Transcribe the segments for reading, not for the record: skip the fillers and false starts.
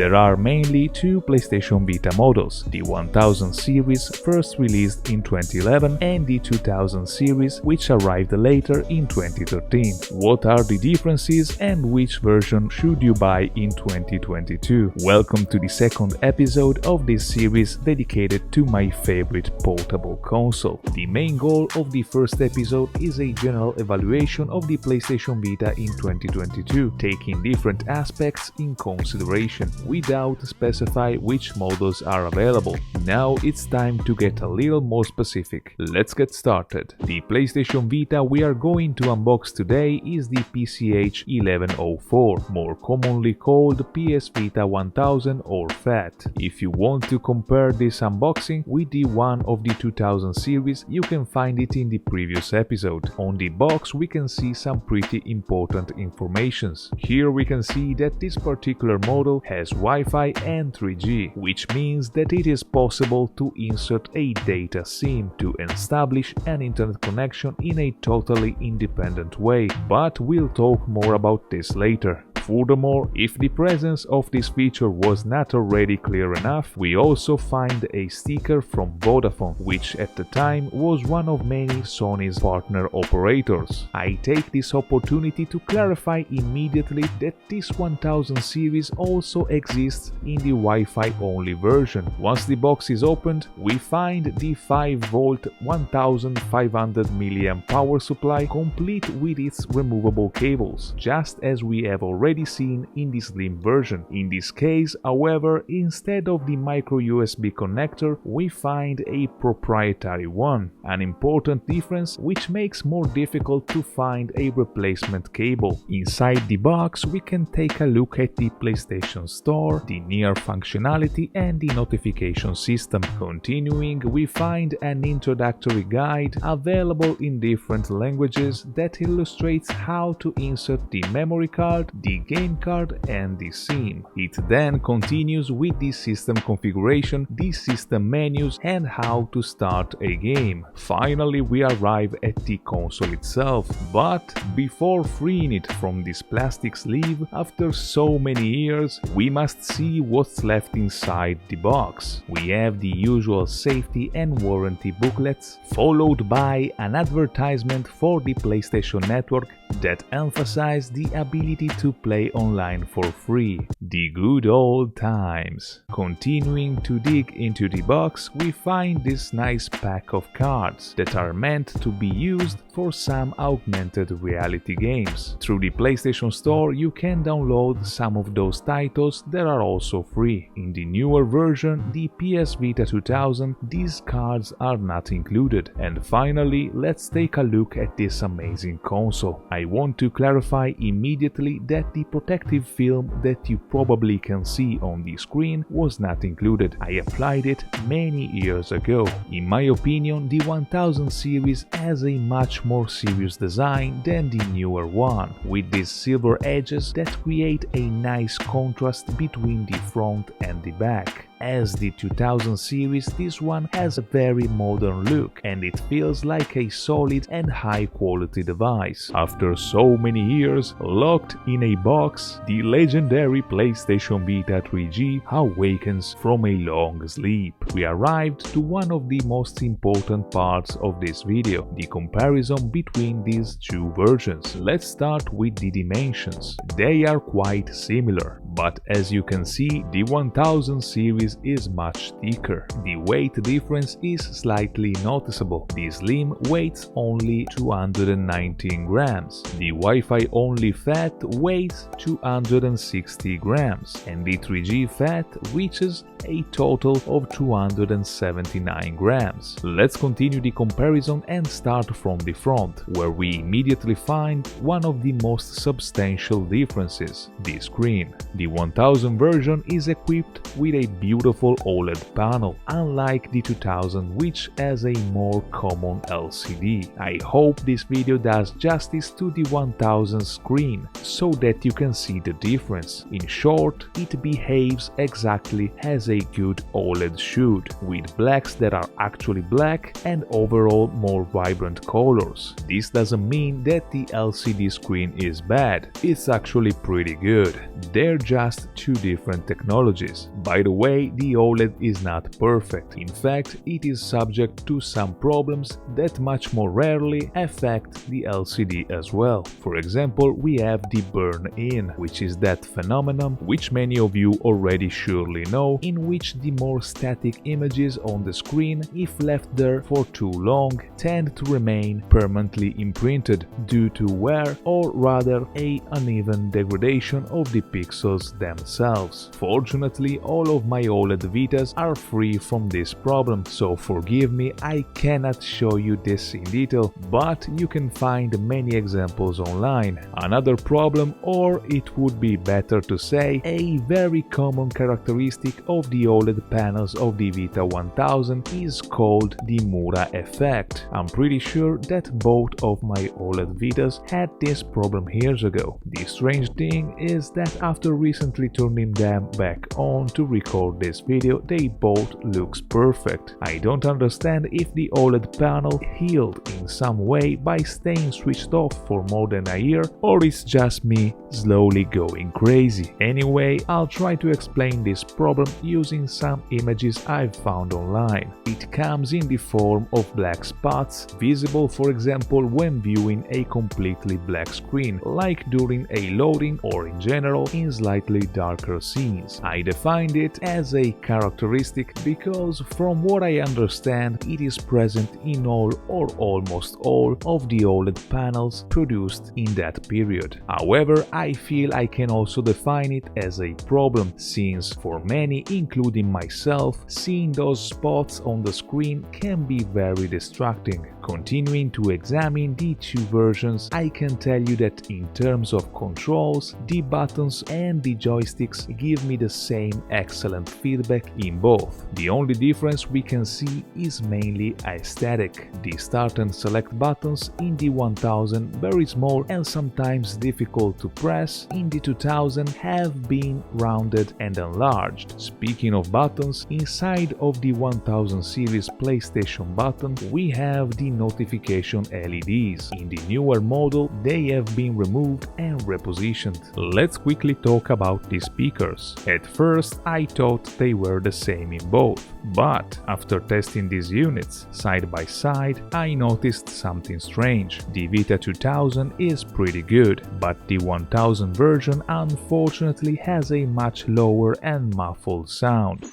There are mainly two PlayStation Vita models, the 1000 series first released in 2011 and the 2000 series which arrived later in 2013. What are the differences and which version should you buy in 2022? Welcome to the second episode of this series dedicated to my favorite portable console. The main goal of the first episode is a general evaluation of the PlayStation Vita in 2022, taking different aspects in consideration, without specifying which models are available. Now it's time to get a little more specific. Let's get started. The PlayStation Vita we are going to unbox today is the PCH 1104, more commonly called PS Vita 1000 or FAT. If you want to compare this unboxing with the one of the 2000 series, you can find it in the previous episode. On the box we can see some pretty important informations. Here we can see that this particular model has Wi-Fi and 3G, which means that it is possible to insert a data SIM to establish an internet connection in a totally independent way, but we'll talk more about this later. Furthermore, if the presence of this feature was not already clear enough, we also find a sticker from Vodafone, which at the time was one of many Sony's partner operators. I take this opportunity to clarify immediately that this 1000 series also exists in the Wi-Fi only version. Once the box is opened, we find the 5V 1500 mAh power supply complete with its removable cables, just as we have already seen in the slim version. In this case, however, instead of the micro USB connector, we find a proprietary one, an important difference which makes more difficult to find a replacement cable. Inside the box, we can take a look at the PlayStation Store, the near functionality and the notification system. Continuing, we find an introductory guide available in different languages that illustrates how to insert the memory card, the game card and the SIM. It then continues with the system configuration, the system menus and how to start a game. Finally, we arrive at the console itself, but before freeing it from this plastic sleeve, after so many years, we must see what's left inside the box. We have the usual safety and warranty booklets, followed by an advertisement for the PlayStation Network that emphasizes the ability to play online for free. The good old times. Continuing to dig into the box, we find this nice pack of cards that are meant to be used for some augmented reality games. Through the PlayStation Store, you can download some of those titles that are also free. In the newer version, the PS Vita 2000, these cards are not included. And finally, let's take a look at this amazing console. I want to clarify immediately that the protective film that you probably can see on the screen was not included. I applied it many years ago. In my opinion, the 1000 series has a much more serious design than the newer one, with these silver edges that create a nice contrast between the front and the back. As the 2000 series, this one has a very modern look and it feels like a solid and high quality device. After so many years locked in a box, the legendary PlayStation Vita 3G awakens from a long sleep. We arrived to one of the most important parts of this video, the comparison between these two versions. Let's start with the dimensions. They are quite similar, but as you can see, the 1000 series is much thicker. The weight difference is slightly noticeable. The slim weighs only 219 grams. The Wi-Fi only FAT weighs 260 grams, and the 3G FAT reaches a total of 279 grams. Let's continue the comparison and start from the front, where we immediately find one of the most substantial differences: the screen. The 1000 version is equipped with a beautiful OLED panel, unlike the 2000, which has a more common LCD. I hope this video does justice to the 1000 screen, so that you can see the difference. In short, it behaves exactly as a good OLED should, with blacks that are actually black and overall more vibrant colors. This doesn't mean that the LCD screen is bad, it's actually pretty good. They're just two different technologies. By the way, the OLED is not perfect. In fact, it is subject to some problems that much more rarely affect the LCD as well. For example, we have the burn-in, which is that phenomenon which many of you already surely know, in which the more static images on the screen, if left there for too long, tend to remain permanently imprinted due to wear, or rather a uneven degradation of the pixels themselves. Fortunately, all of my OLED Vitas are free from this problem, so forgive me, I cannot show you this in detail, but you can find many examples online. Another problem, or it would be better to say, a very common characteristic of the OLED panels of the Vita 1000 is called the Mura effect. I'm pretty sure that both of my OLED Vitas had this problem years ago. The strange thing is that after recently turning them back on to record this video, they both looks perfect. I don't understand if the OLED panel healed in some way by staying switched off for more than a year, or it's just me slowly going crazy. Anyway, I'll try to explain this problem using some images I've found online. It comes in the form of black spots, visible for example when viewing a completely black screen, like during a loading or in general in slightly darker scenes. I defined it as a characteristic because from what I understand it is present in all or almost all of the OLED panels produced in that period. However, I feel I can also define it as a problem, since for many, including myself, seeing those spots on the screen can be very distracting. Continuing to examine the two versions, I can tell you that in terms of controls, the buttons and the joysticks give me the same excellent feedback in both. The only difference we can see is mainly aesthetic. The start and select buttons in the 1000, very small and sometimes difficult to press, in the 2000 have been rounded and enlarged. Speaking of buttons, inside of the 1000 series PlayStation button we have the notification LEDs. In the newer model they have been removed and repositioned. Let's quickly talk about the speakers. At first I thought they were the same in both, but after testing these units side by side I noticed something strange. The Vita 2000 is pretty good, but the 1000 version unfortunately has a much lower and muffled sound.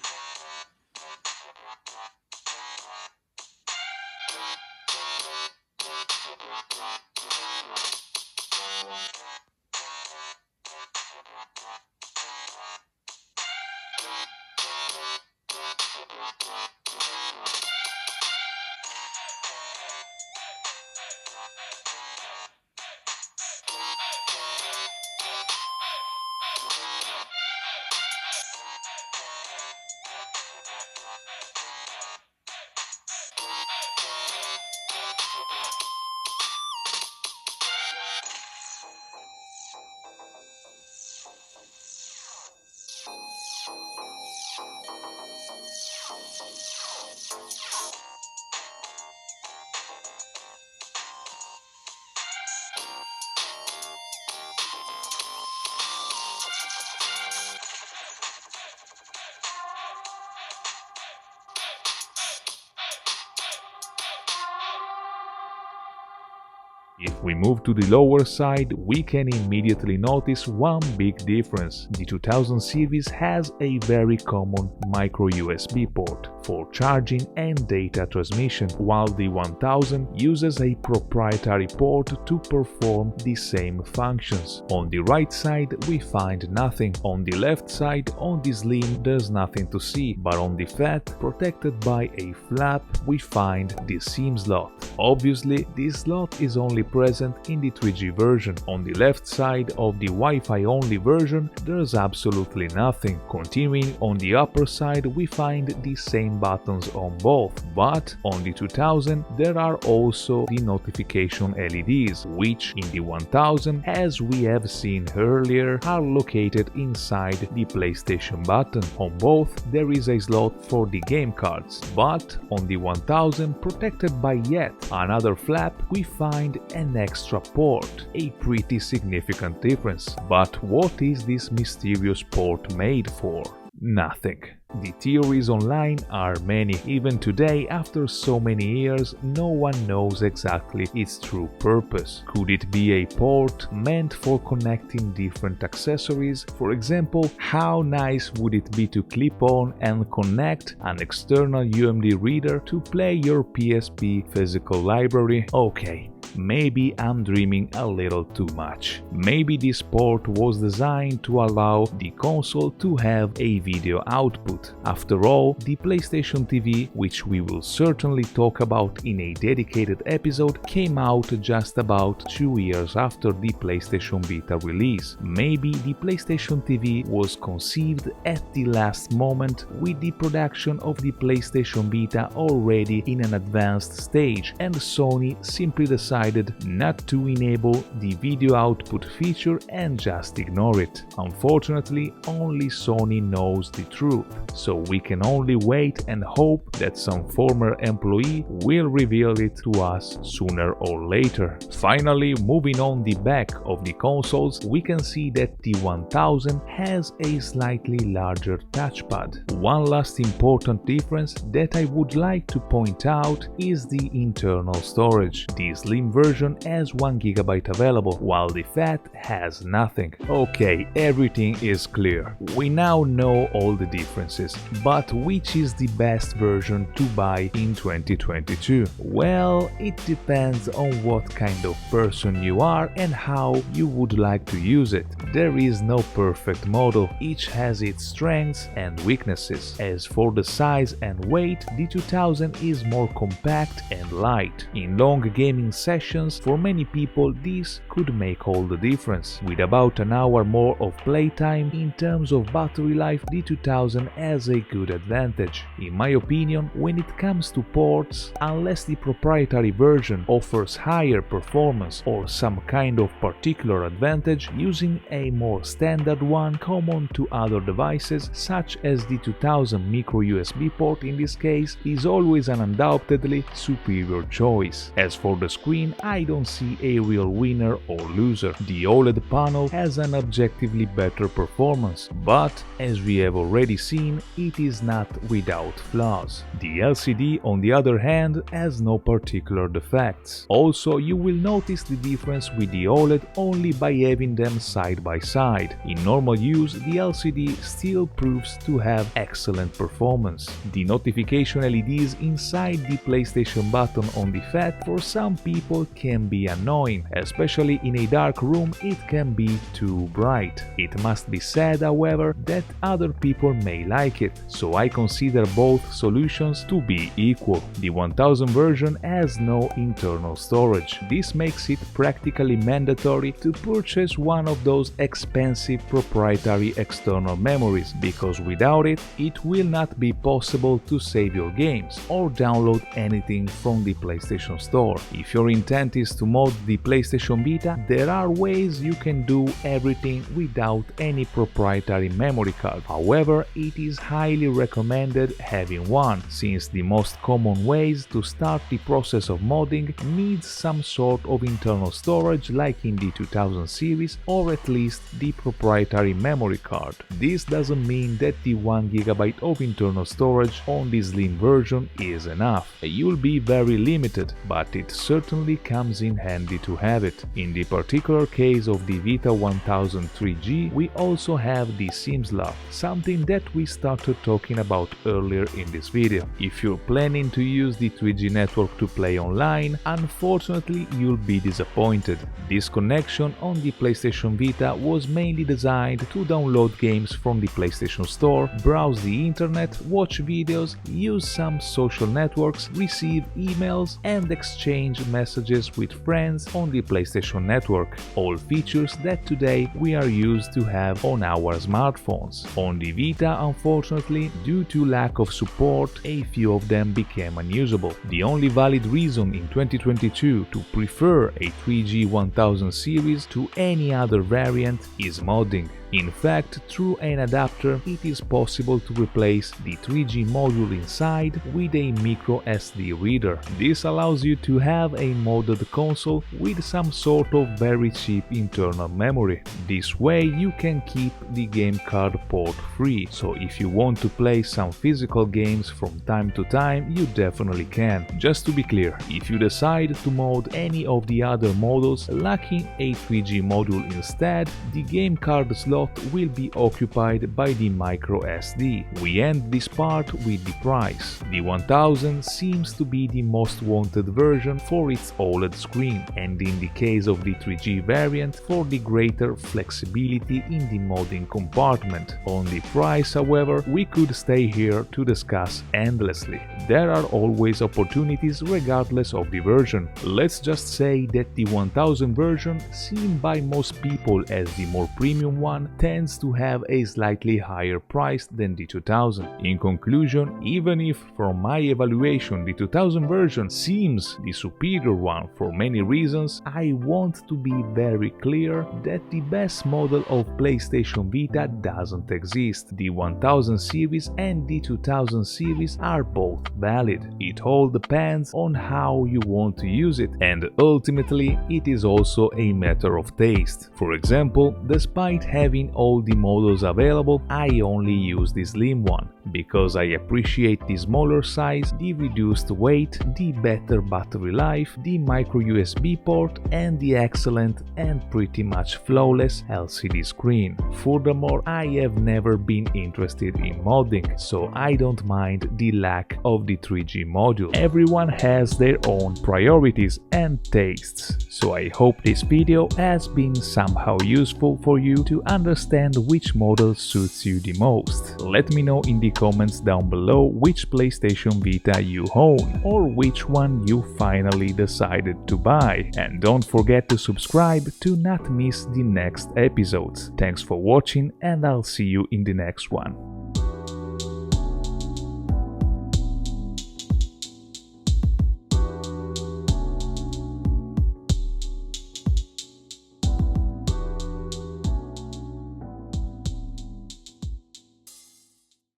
If we move to the lower side, we can immediately notice one big difference. The 2000 series has a very common micro USB port for charging and data transmission, while the 1000 uses a proprietary port to perform the same functions. On the right side we find nothing. On the left side, on the slim, there's nothing to see, but on the fat, protected by a flap, we find the SIM slot. Obviously, this slot is only present in the 3G version. On the left side of the Wi-Fi only version, there's absolutely nothing. Continuing on the upper side, we find the same buttons on both, but on the 2000 there are also the notification LEDs, which in the 1000, as we have seen earlier, are located inside the PlayStation button. On both there is a slot for the game cards, but on the 1000, protected by yet another flap, we find an extra port, a pretty significant difference. But what is this mysterious port made for? Nothing. The theories online are many. Even today, after so many years, no one knows exactly its true purpose. Could it be a port meant for connecting different accessories? For example, how nice would it be to clip on and connect an external UMD reader to play your PSP physical library? Okay, maybe I'm dreaming a little too much. Maybe this port was designed to allow the console to have a video output. After all, the PlayStation TV, which we will certainly talk about in a dedicated episode, came out just about 2 years after the PlayStation Vita release. Maybe the PlayStation TV was conceived at the last moment, with the production of the PlayStation Vita already in an advanced stage, and Sony simply decided not to enable the video output feature and just ignore it. Unfortunately, only Sony knows the truth, so we can only wait and hope that some former employee will reveal it to us sooner or later. Finally, moving on the back of the consoles, we can see that the 1000 has a slightly larger touchpad. One last important difference that I would like to point out is the internal storage. The slim version has 1 GB available, while the fat has nothing. Okay, everything is clear. We now know all the differences. But which is the best version to buy in 2022? Well, it depends on what kind of person you are and how you would like to use it. There is no perfect model, each has its strengths and weaknesses. As for the size and weight, the 2000 is more compact and light. In long gaming sessions, for many people this could make all the difference. With about an hour more of playtime, in terms of battery life, the 2000 has a good advantage. In my opinion, when it comes to ports, unless the proprietary version offers higher performance or some kind of particular advantage, using a more standard one common to other devices, such as the 2000 micro USB port in this case, is always an undoubtedly superior choice. As for the screen, I don't see a real winner or loser. The OLED panel has an objectively better performance, but as we have already seen, it is not without flaws. The LCD, on the other hand, has no particular defects. Also, you will notice the difference with the OLED only by having them side by side. In normal use, the LCD still proves to have excellent performance. The notification LEDs inside the PlayStation button on the FAT for some people can be annoying, especially in a dark room. It can be too bright. It must be said, however, that other people may like it, so I consider both solutions to be equal. The 1000 version has no internal storage. This makes it practically mandatory to purchase one of those expensive proprietary external memories, because without it, it will not be possible to save your games or download anything from the PlayStation Store. If your intent is to mod the PlayStation Vita, there are ways you can do everything without any proprietary memory card. However, it is highly recommended having one, since the most common ways to start the process of modding needs some sort of internal storage, like in the 2000 series, or at least the proprietary memory card. This doesn't mean that the 1 GB of internal storage on the slim version is enough. You'll be very limited, but it certainly comes in handy to have it. In the particular case of the Vita 1000 3G, we also have the SIM slot, something that we started talking about earlier in this video. If you're planning to use the 3G network to play online, unfortunately you'll be disappointed. This connection on the PlayStation Vita was mainly designed to download games from the PlayStation Store, browse the internet, watch videos, use some social networks, receive emails, and exchange messages with friends on the PlayStation Network, all features that today we are used to have on our smartphones. On the Vita, unfortunately, due to lack of support, a few of them became unusable. The only valid reason in 2022 to prefer a 3G 1000 series to any other variant is modding. In fact, through an adapter, it is possible to replace the 3G module inside with a micro SD reader. This allows you to have a modded console with some sort of very cheap internal memory. This way you can keep the game card port free, so if you want to play some physical games from time to time, you definitely can. Just to be clear, if you decide to mod any of the other models lacking a 3G module instead, the game card slot will be occupied by the micro SD. We end this part with the price. The 1000 seems to be the most wanted version for its OLED screen, and in the case of the 3G variant, for the greater flexibility in the modding compartment. On the price, however, we could stay here to discuss endlessly. There are always opportunities regardless of the version. Let's just say that the 1000 version, seen by most people as the more premium one, tends to have a slightly higher price than the 2000. In conclusion, even if from my evaluation the 2000 version seems the superior one for many reasons, I want to be very clear that the best model of PlayStation Vita doesn't exist. The 1000 series and the 2000 series are both valid. It all depends on how you want to use it, and ultimately it is also a matter of taste. For example, despite having all the models available, I only use the slim one, because I appreciate the smaller size, the reduced weight, the better battery life, the micro USB port, and the excellent and pretty much flawless LCD screen. Furthermore, I have never been interested in modding, so I don't mind the lack of the 3G module. Everyone has their own priorities and tastes, so I hope this video has been somehow useful for you to understand which model suits you the most. Let me know in the comments down below which PlayStation Vita you own, or which one you finally decided to buy. And don't forget to subscribe to not miss the next episodes. Thanks for watching, and I'll see you in the next one.